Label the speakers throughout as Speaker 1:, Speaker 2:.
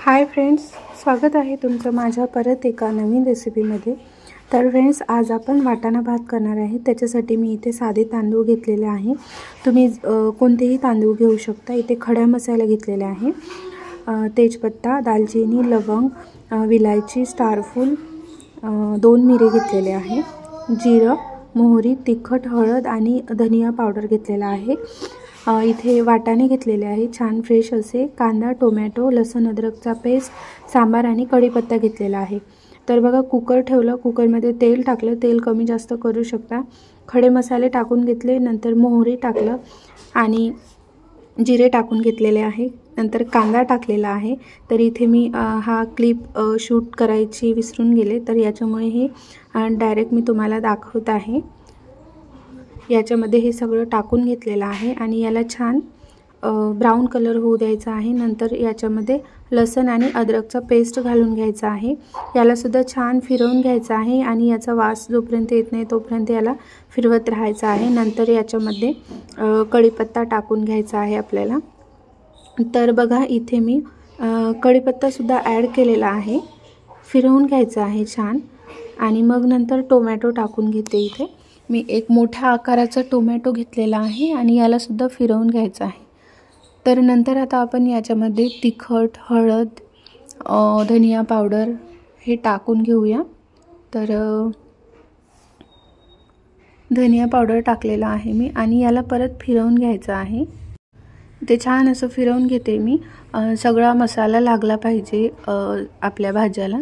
Speaker 1: Hi friends, स्वागत आहे तुमचं माझ्या परत एका नवीन रेसिपीमध्ये। तर फ्रेंड्स, आज आपण वाटाणा भात करणार आहे। त्याच्यासाठी मी इथे साधे तांदूळ घेतलेले आहे। तुम्ही कोणतेही तांदूळ घेऊ शकता। इथे खडा मसाला घेतलेला आहे, तेजपत्ता, दालचिनी, लवंग, विलायची, स्टारफूल, 2 मिरे घेतलेले आहे, जिरं, मोहरी, तिखट, हळद आणि धनिया पावडर घेतलेला आहे। इथे वाटाणे घेतलेले आहे, छान फ्रेश असे, कांदा, टोमॅटो, लसूण अद्रकचा पेस्ट, सांबार आणि कढीपत्ता घेतलेला आहे। तर बघा, कुकर ठेवलं, कुकरमध्ये तेल टाकलं, तेल कमी जास्त करू शकता। खडे मसाले टाकून घेतले, नंतर मोहरी टाकलं आणि जिरे टाकून घेतलेले आहे, नंतर कांदा टाकलेला आहे। तर इथे मी हा क्लिप शूट करायची विसरून गेले, तर याच्यामुळे हे डायरेक्ट मी तुम्हाला दाखवत आहे। याच्यामध्ये हे सगळं टाकून घेतलेलं आहे आणि याला छान ब्राऊन कलर होऊ द्यायचा आहे। नंतर याच्यामध्ये लसूण आणि अद्रकचा पेस्ट घालून घ्यायचा आहे, याला सुद्धा छान फिरवून घ्यायचा आहे आणि याचा वास जोपर्यंत येत नाही तोपर्यंत याला फिरवत राहायचं आहे। नंतर याच्यामध्ये कढीपत्ता टाकून घ्यायचा आहे आपल्याला। तर बघा, इथे मी कढीपत्ता सुद्धा ॲड केलेला आहे, फिरवून घ्यायचं आहे छान। आणि मग नंतर टोमॅटो टाकून घेते। इथे मी एक मोठ्या आकाराचा टोमॅटो घेतलेला आहे आणि याला सुद्धा फिरवून घ्यायचं आहे। तर नंतर आता आपण याच्यामध्ये तिखट, हळद, धनिया पावडर हे टाकून घेऊया। तर धनिया पावडर टाकलेला आहे मी आणि याला परत फिरवून घ्यायचं आहे। ते छान असं फिरवून घेते मी, सगळा मसाला लागला पाहिजे आपल्या भाज्याला।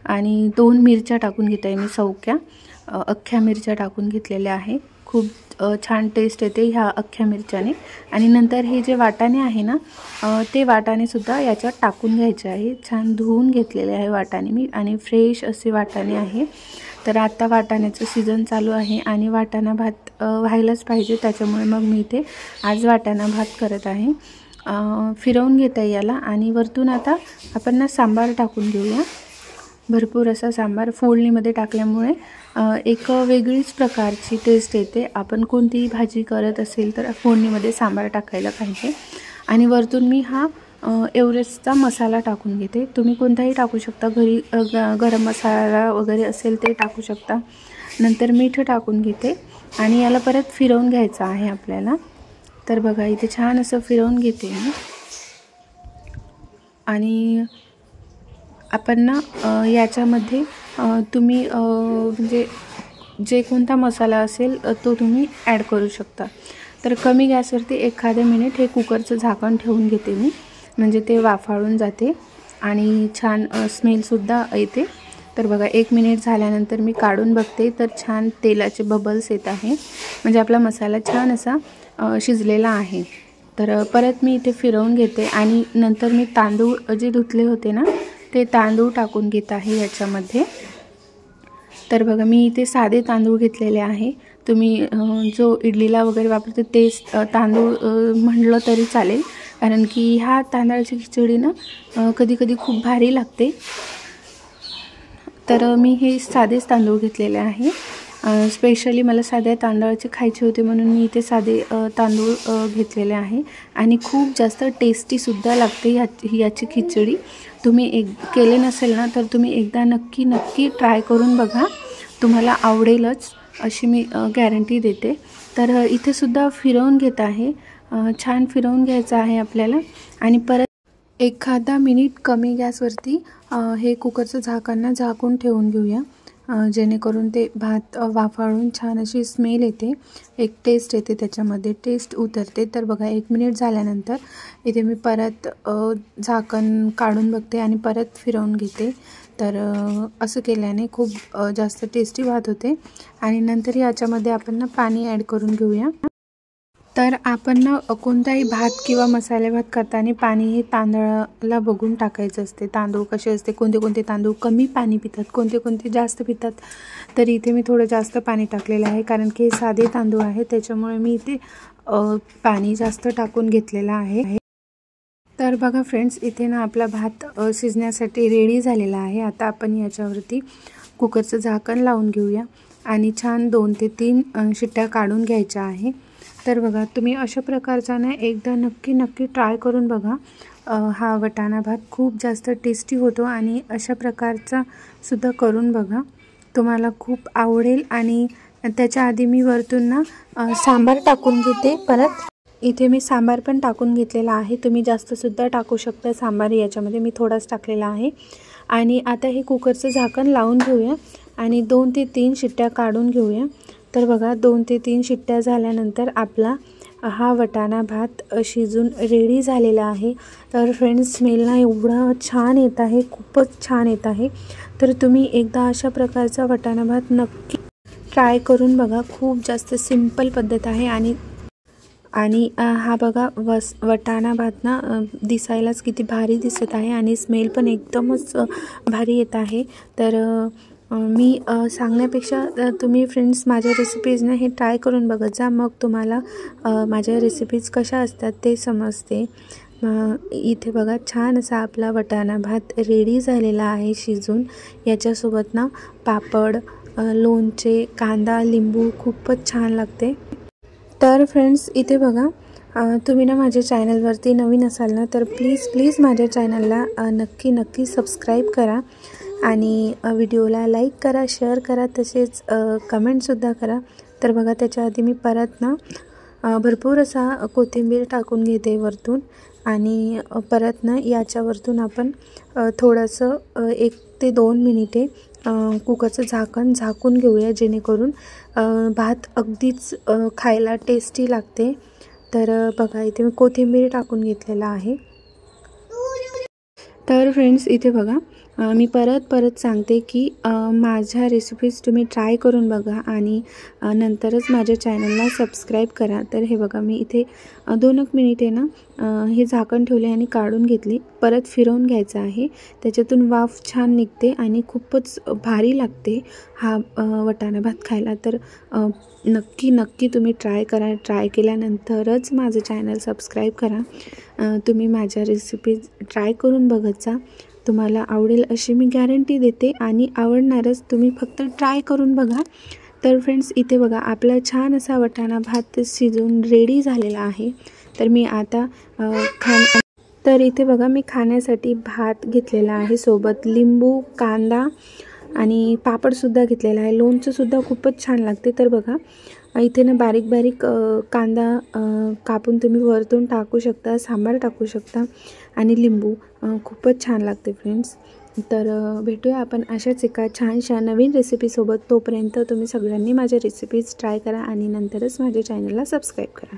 Speaker 1: आणि 2 मिरच्या टाकून घेते आहे मी, सौक्या अख्ख्या मिरच्या टाकून घेतलेल्या आहे। खूप छान टेस्ट येते ह्या अख्ख्या मिरच्याने। आणि नंतर हे जे वाटाणे आहे ना, ते वाटाणे सुद्धा याच्यात टाकून घ्यायचे आहे। छान धुवून घेतलेले आहे वाटाणे मी आणि फ्रेश असे वाटाणे आहे। तर आता वाटाण्याचं सीझन चालू आहे आणि वाटाणा भात व्हायलाच पाहिजे, त्याच्यामुळे मग मी इथे आज वाटाणा भात करत आहे। फिरवून घेता याला आणि वरतून आता आपण ना सांबार टाकून घेऊया। भरपूर असा सांबार फोडणीमध्ये टाकल्यामुळे एक वेगळीच प्रकारची टेस्ट येते। आपण कोणतीही भाजी करत असेल तर फोडणीमध्ये सांबार टाकायला पाहिजे। आणि वरतून मी हा एव्हरेस्टचा मसाला टाकून घेते, तुम्ही कोणताही टाकू शकता, घरी गरम मसाला वगैरे असेल ते टाकू शकता। नंतर मीठ टाकून घेते आणि याला परत फिरवून घ्यायचं आहे आपल्याला। तर बघा, इथे छान असं फिरवून घेते मी। आणि आपण ना याच्यामध्ये तुम्ही म्हणजे जे कोणता मसाला असेल तो तुम्ही ॲड करू शकता। तर कमी गॅसवरती एखाद्या मिनिट हे कुकरचं झाकण ठेवून घेते मी, म्हणजे ते वाफाळून जाते आणि छान स्मेलसुद्धा येते। तर बघा, 1 मिनिट झाल्यानंतर मी काढून बघते, तर छान तेलाचे बबल्स येत आहे, म्हणजे आपला मसाला छान असा शिजलेला आहे। तर परत मी इथे फिरवून घेते आणि नंतर मी तांदूळ जे धुतले होते ना, ते तांदूळ टाकून घेत आहे याच्यामध्ये। तर बघा, मी इथे साधे तांदूळ घेतलेले आहे, तुम्ही जो इडलीला वगैरे वापरते तेच तांदूळ म्हणलं तरी चालेल, कारण की ह्या तांदळाची खिचडी ना कधी कधी खूप भारी लागते। तर मी हे साधेच तांदूळ घेतलेले आहे, स्पेशली मला साध्या तांदळाचे खायचे होते म्हणून मी इथे साधे तांदूळ घेतलेले आहे। आणि खूप जास्त टेस्टीसुद्धा लागते याची खिचडी। तुम्ही केले नसेल ना, तर तुम्ही एकदा नक्की ट्राय करून बघा, तुम्हाला आवडेलच अशी मी गॅरंटी देते। तर इथे सुद्धा फिरवून घेत आहे, छान फिरवून घ्यायचं आहे आपल्याला। आणि परत एखादा मिनिट कमी गॅसवरती हे कुकरचं झाकण झाकून ठेवून घेऊया, जेणेकरून ते भात वाफाळून छान अशी स्मेल येते, एक टेस्ट येते, त्याच्यामध्ये टेस्ट उतरते। तर बघा, 1 मिनिट झाल्यानंतर इथे मी परत झाकण काढून बघते आणि परत फिरवून घेते। तर असं केल्याने खूप जास्त टेस्टी भात होते। आणि नंतर याच्यामध्ये आपण ना पाणी ॲड करून घेऊया। तर आपण ना कोणताही भात किंवा मसाले भात करताना पाणी हे तांदळाला बघून टाकायचं असते। तांदूळ कसे असते, कोणते तांदूळ कमी पाणी पितात, कोणते जास्त पितात। तर इथे मी थोडं जास्त पाणी टाकलेलं आहे, कारण की हे साधे तांदूळ आहे, त्याच्यामुळे मी इथे पाणी जास्त टाकून घेतलेलं आहे। तर बघा फ्रेंड्स, इथे ना आपला भात शिजण्यासाठी रेडी झालेला आहे। आता आपण याच्यावरती कुकरचं झाकण लावून घेऊया आणि छान 2 ते 3 शिट्ट्या काढून घ्यायच्या आहे। तर बघा, तुम्ही अशा प्रकारचा ना एकदा नक्की ट्राय करून बघा, हा वाटाणा भात खूप जास्त टेस्टी होतो आणि अशा प्रकारचा सुद्धा करून बघा, तुम्हाला खूप आवडेल। आणि त्याच्या आधी मी वरतून ना सांबार टाकून घेते। परत इथे मी सांबार पण टाकून घेतलेला आहे, तुम्ही जास्त सुद्धा टाकू शकता सांबार याच्यामध्ये, मी थोडाच टाकलेला आहे। आणि आता हे कुकरचं झाकण लावून घेऊया आणि 2 ते 3 शिट्ट्या काढून घेऊया। तर बघा 2 ते 3 शिट्ट्या झाल्यानंतर आपला हा वाटाणा भात शिजून रेडी झालेला आहे। तर फ्रेंड्स स्मेल ना एवढा छान येत आहे, खूपच छान येत आहे। तर तुम्ही एकदा अशा प्रकारचा वाटाणा भात नक्की ट्राय करून बघा, खूप जास्त सिंपल पद्धत आहे। आणि हा बघा वाटाणा भात ना दिसायलाच किती भारी दिसत आहे आणि स्मेल पण एकदमच भारी येत आहे। तर मी सांगण्यापेक्षा तुम्ही फ्रेंड्स माझ्या रेसिपीजना हे ट्राय करून बघत जा, मग तुम्हाला माझ्या रेसिपीज कशा असतात ते समजते। इथे बघा छान असा आपला वाटाणा भात रेडी झालेला आहे शिजून। याच्यासोबत ना पापड, लोणचे, कांदा, लिंबू खूपच छान लागते। तर फ्रेंड्स इथे बघा, तुम्ही ना माझ्या चॅनलवरती नवीन असाल ना तर प्लीज माझ्या चॅनलला नक्की सबस्क्राईब करा आणि व्हिडिओला लाईक करा, शेअर करा, तसेच कमेंटसुद्धा करा। तर बघा त्याच्या आधी मी परत ना भरपूर असा कोथिंबीर टाकून घेते वरतून आणि परत ना याच्यावरतून आपण थोडंसं 1 ते 2 मिनिटे कुकरचं झाकण झाकून घेऊया, जेणेकरून भात अगदीच खायला टेस्टी लागते। तर बघा इथे मी कोथिंबीर टाकून घेतलेला आहे। तर फ्रेंड्स इथे बघा मी परत सांगते की माझ्या रेसिपीज तुम्ही ट्राय करून बघा आणि नंतरच माझ्या चॅनलला सबस्क्राईब करा। तर हे बघा मी इथे 2 मिनिटे ना हे झाकण ठेवले आणि काढून घेतली, परत फिरवून घ्यायचं आहे, त्याच्यातून वाफ छान निघते आणि खूपच भारी लागते हा वाटाणा भात खायला। तर नक्की तुम्ही ट्राय करा, ट्राय केल्यानंतरच माझं चॅनल सबस्क्राईब करा। तुम्ही माझ्या रेसिपीज ट्राय करून बघत जा, तुम्हाला आवडेल अशी मी गॅरंटी देते आणि आवडणारच, तुम्ही फक्त ट्राय करून बघा। तर फ्रेंड्स इथे बघा आपला छान असा वाटाणा भात शिजून रेडी झालेला आहे। तर मी आता तर इथे बघा मी खाण्यासाठी भात घेतलेला आहे, सोबत लिंबू, कांदा आणि पापडसुद्धा घेतलेला आहे, लोणचंसुद्धा खूपच छान लागते। तर बघा इथे ना बारीक कांदा कापून तुम्ही वरतून टाकू शकता, सांबार टाकू शकता आणि लिंबू खूपच छान लागते फ्रेंड्स। तर भेटूया आपण अशाच एका छानशा नवीन रेसिपीसोबत। तोपर्यंत तुम्ही सगळ्यांनी माझ्या रेसिपीज ट्राय करा आणि नंतरच माझ्या चॅनलला सबस्क्राईब करा।